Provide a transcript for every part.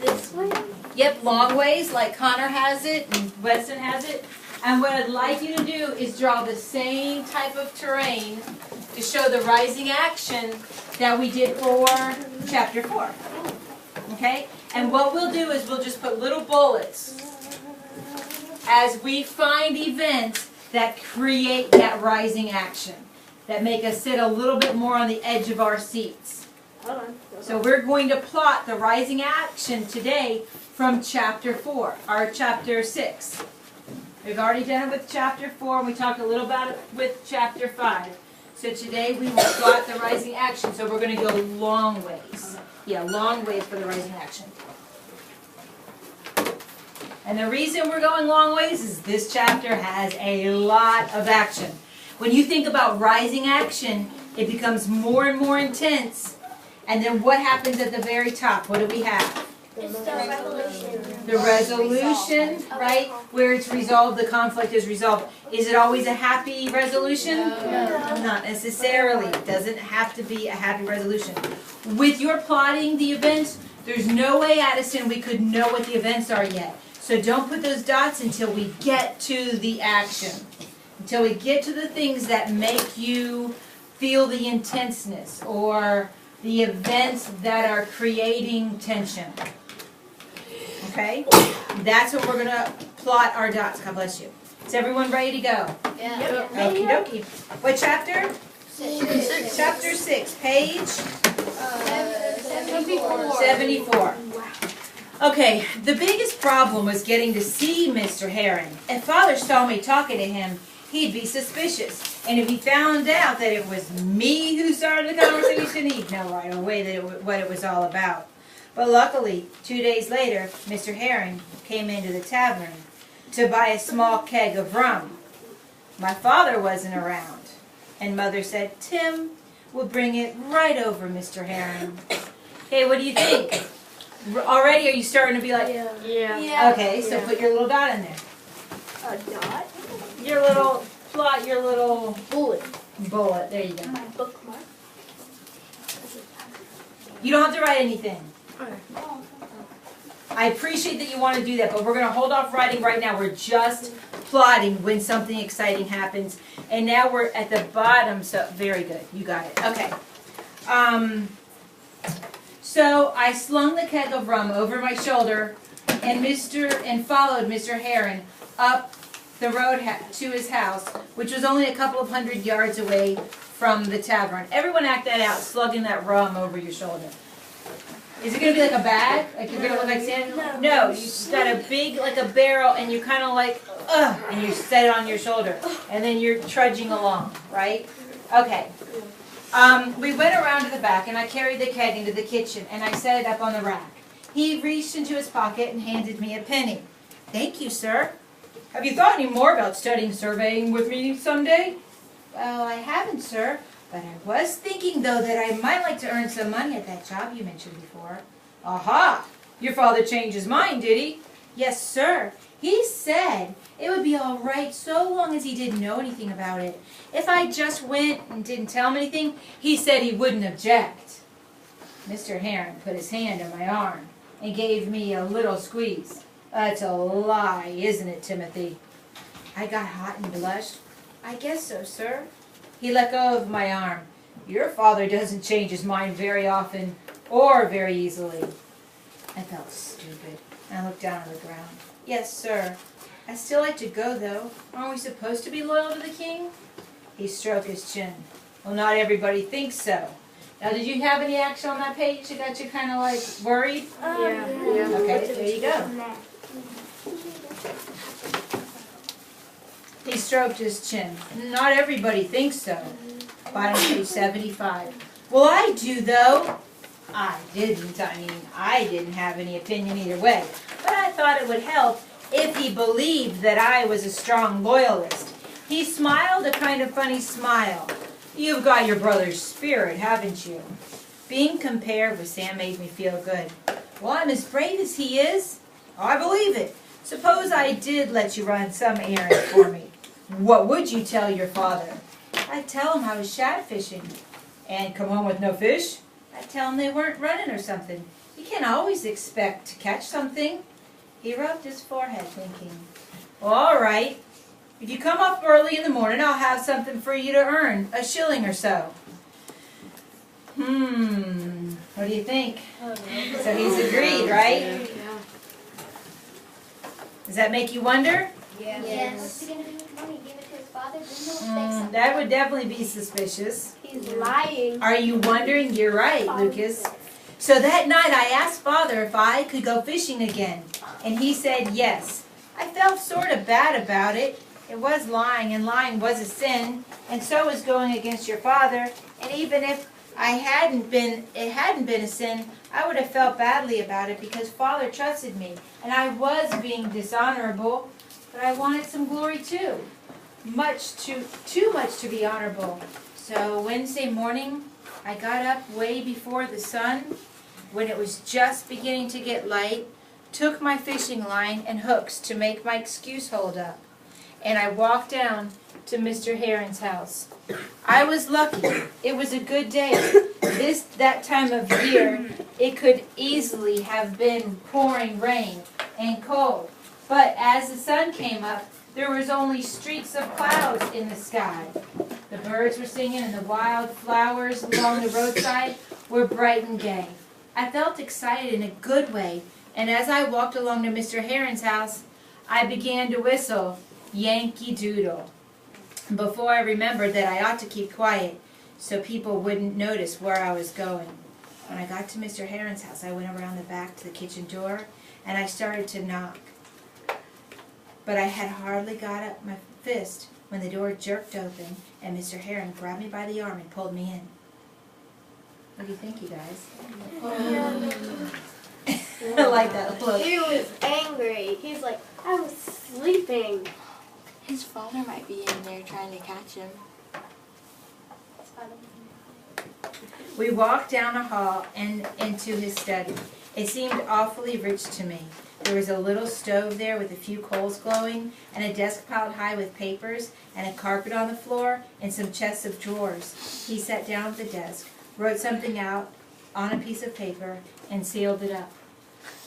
This way? Yep, long ways, like Connor has it and Weston has it. And what I'd like you to do is draw the same type of terrain to show the rising action that we did for chapter 4. Okay? And what we'll do is we'll just put little bullets as we find events that create that rising action, that make us sit a little bit more on the edge of our seats. So we're going to plot the rising action today from chapter 4, or chapter 6. We've already done it with chapter 4, and we talked a little about it with chapter 5. So today we will plot the rising action, so we're going to go long ways. Yeah, long ways for the rising action. And the reason we're going long ways is this chapter has a lot of action. When you think about rising action, it becomes more and more intense. And then what happens at the very top? What do we have? It's the resolution. The resolution, right? Where it's resolved, the conflict is resolved. Is it always a happy resolution? No. Not necessarily. It doesn't have to be a happy resolution. With your plotting the events, there's no way, Addison, we could know what the events are yet. So don't put those dots until we get to the action. Until we get to the things that make you feel the intenseness or the events that are creating tension. Okay? That's what we're going to plot our dots. God bless you. Is everyone ready to go? Yeah. Okie dokie. What chapter? 6. Chapter 6. Page? 74. 74. Okay, the biggest problem was getting to see Mr. Herring. If Father saw me talking to him, he'd be suspicious. And if he found out that it was me who started the conversation, he'd know right away that what it was all about. But luckily, 2 days later, Mr. Herring came into the tavern to buy a small keg of rum. My father wasn't around, and Mother said, "Tim will bring it right over, Mr. Herring." Hey, what do you think? Already, are you starting to be like, Yeah. okay, so put your little dot in there. A dot? Your little, plot your little Bullet. bullet. There you go. My bookmark. You don't have to write anything. I appreciate that you want to do that, but we're going to hold off writing right now. We're just plotting when something exciting happens. And now we're at the bottom, so very good. You got it. Okay. So I slung the keg of rum over my shoulder and followed Mr. Heron up the road to his house, which was only a couple of 100 yards away from the tavern. Everyone act that out, slugging that rum over your shoulder. Is it going to be like a bag? Like you're going to look like Santa? No, you got a big, like a barrel, and you kind of like, and you set it on your shoulder. And then you're trudging along, right? Okay. We went around to the back, and I carried the keg into the kitchen, and I set it up on the rack. He reached into his pocket and handed me a penny. "Thank you, sir. Have you thought any more about studying surveying with me someday?" "Well, I haven't, sir. But I was thinking, though, that I might like to earn some money at that job you mentioned before." "Aha! Your father changed his mind, did he?" "Yes, sir. He said it would be all right so long as he didn't know anything about it. If I just went and didn't tell him anything, he said he wouldn't object." Mr. Heron put his hand on my arm and gave me a little squeeze. "That's a lie, isn't it, Timothy?" I got hot and blushed. "I guess so, sir." He let go of my arm. "Your father doesn't change his mind very often or very easily." I felt stupid. I looked down on the ground. "Yes, sir. I'd still like to go, though. Aren't we supposed to be loyal to the king?" He stroked his chin. "Well, not everybody thinks so. Now, did you have any action on that page that got you kind of like worried? Yeah. Okay, there you go. He stroked his chin. "Not everybody thinks so." Bottom page 75. "Well, I do, though." I didn't have any opinion either way. But I thought it would help if he believed that I was a strong loyalist. He smiled a kind of funny smile. "You've got your brother's spirit, haven't you?" Being compared with Sam made me feel good. "Well, I'm as brave as he is." "I believe it. Suppose I did let you run some errand for me. What would you tell your father?" "I'd tell him I was shad fishing." "And come home with no fish?" "I'd tell him they weren't running or something. You can't always expect to catch something. He rubbed his forehead, thinking, all right, if you come up early in the morning, I'll have something for you to earn, a shilling or so. What do you think? So he's agreed, right? Yeah. Does that make you wonder? Yes. What's he gonna do with the money? Give it to his father? Then he'll expect something. That would definitely be suspicious. He's lying. Are you wondering? You're right, Lucas. So that night I asked Father if I could go fishing again, and he said yes. I felt sort of bad about it. It was lying, and lying was a sin, and so was going against your father. And even if it hadn't been a sin, I would have felt badly about it because Father trusted me, and I was being dishonorable, but I wanted some glory too. Too much to be honorable. So Wednesday morning, I got up way before the sun, when it was just beginning to get light, took my fishing line and hooks to make my excuse hold up, and I walked down to Mr. Heron's house. I was lucky. It was a good day. That time of year, it could easily have been pouring rain and cold, but as the sun came up, there was only streaks of clouds in the sky. The birds were singing and the wild flowers along the roadside were bright and gay. I felt excited in a good way, and as I walked along to Mr. Heron's house, I began to whistle Yankee Doodle. Before I remembered that I ought to keep quiet so people wouldn't notice where I was going. When I got to Mr. Heron's house, I went around the back to the kitchen door, and I started to knock. But I had hardly got up my fist when the door jerked open, and Mr. Heron grabbed me by the arm and pulled me in. What do you think, you guys? I like that look. He was angry. He's like, I was sleeping. His father might be in there trying to catch him. We walked down a hall and into his study. It seemed awfully rich to me. There was a little stove there with a few coals glowing, and a desk piled high with papers, and a carpet on the floor, and some chests of drawers. He sat down at the desk, wrote something out on a piece of paper, and sealed it up.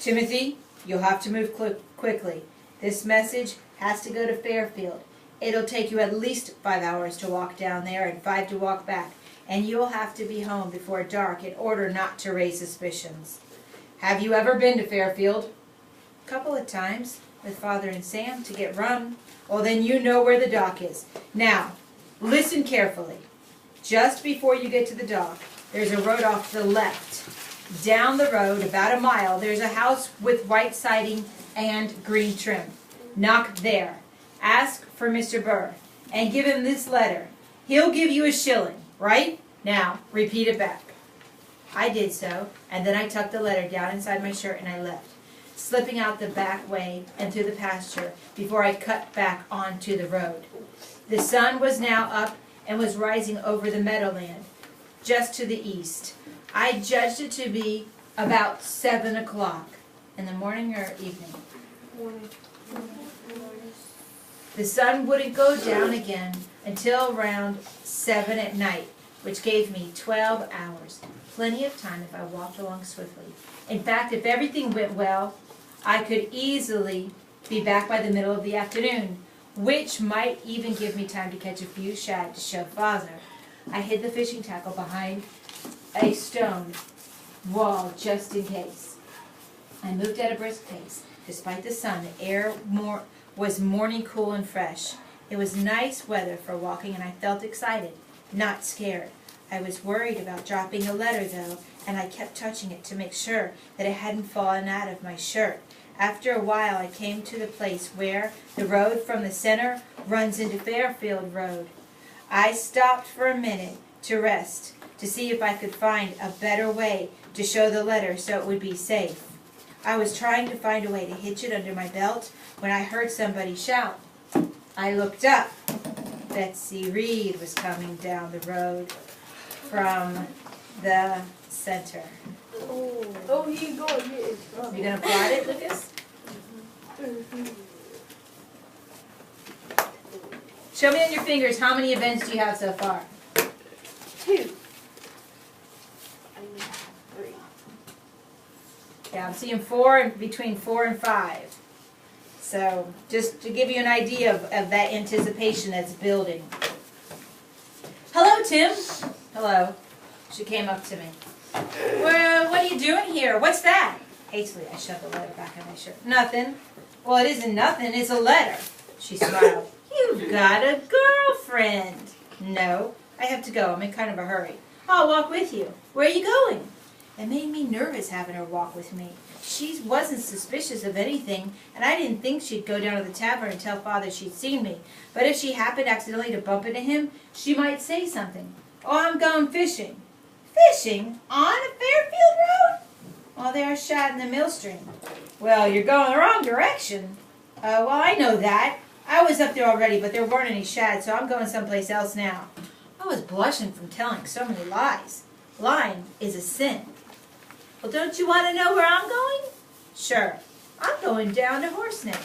Timothy, you'll have to move quickly. This message has to go to Fairfield. It'll take you at least 5 hours to walk down there and 5 to walk back, and you'll have to be home before dark in order not to raise suspicions. Have you ever been to Fairfield? A couple of times, with Father and Sam to get rum. Well, then you know where the dock is. Now, listen carefully. Just before you get to the dock, there's a road off to the left. Down the road, about a mile, there's a house with white siding and green trim. Knock there. Ask for Mr. Burr, and give him this letter. He'll give you a shilling, right? Now, repeat it back. I did so, and then I tucked the letter down inside my shirt and I left, slipping out the back way and through the pasture before I cut back onto the road. The sun was now up and was rising over the meadowland, just to the east. I judged it to be about 7 o'clock in the morning or evening. The sun wouldn't go down again until around 7 at night, which gave me 12 hours. Plenty of time if I walked along swiftly. In fact, if everything went well, I could easily be back by the middle of the afternoon, which might even give me time to catch a few shad to show Father. I hid the fishing tackle behind a stone wall just in case. I moved at a brisk pace. Despite the sun, the air was morning cool and fresh. It was nice weather for walking, and I felt excited, not scared. I was worried about dropping the letter, though, and I kept touching it to make sure that it hadn't fallen out of my shirt. After a while, I came to the place where the road from the center runs into Fairfield Road. I stopped for a minute to rest, to see if I could find a better way to show the letter so it would be safe. I was trying to find a way to hitch it under my belt when I heard somebody shout. I looked up. Betsy Reed was coming down the road from the center. Oh, he go. You gonna plot it, Lucas? Show me on your fingers how many events do you have so far? 2. 3. Yeah, I'm seeing between 4 and 5. So, just to give you an idea of that anticipation that's building. Hello, Tim. Hello. She came up to me. Well, what are you doing here? What's that? Hastily, I shoved the letter back in my shirt. Nothing. Well, it isn't nothing. It's a letter. She smiled. You've got a girlfriend. No, I have to go. I'm in kind of a hurry. I'll walk with you. Where are you going? It made me nervous having her walk with me. She wasn't suspicious of anything, and I didn't think she'd go down to the tavern and tell Father she'd seen me. But if she happened accidentally to bump into him, she might say something. Oh, I'm going fishing. Fishing? On a Fairfield road? Oh, there are shad in the millstream. Well, you're going the wrong direction. Well, I know that. I was up there already, but there weren't any shad, so I'm going someplace else now. I was blushing from telling so many lies. Lying is a sin. Well, don't you want to know where I'm going? Sure. I'm going down to Horse Neck.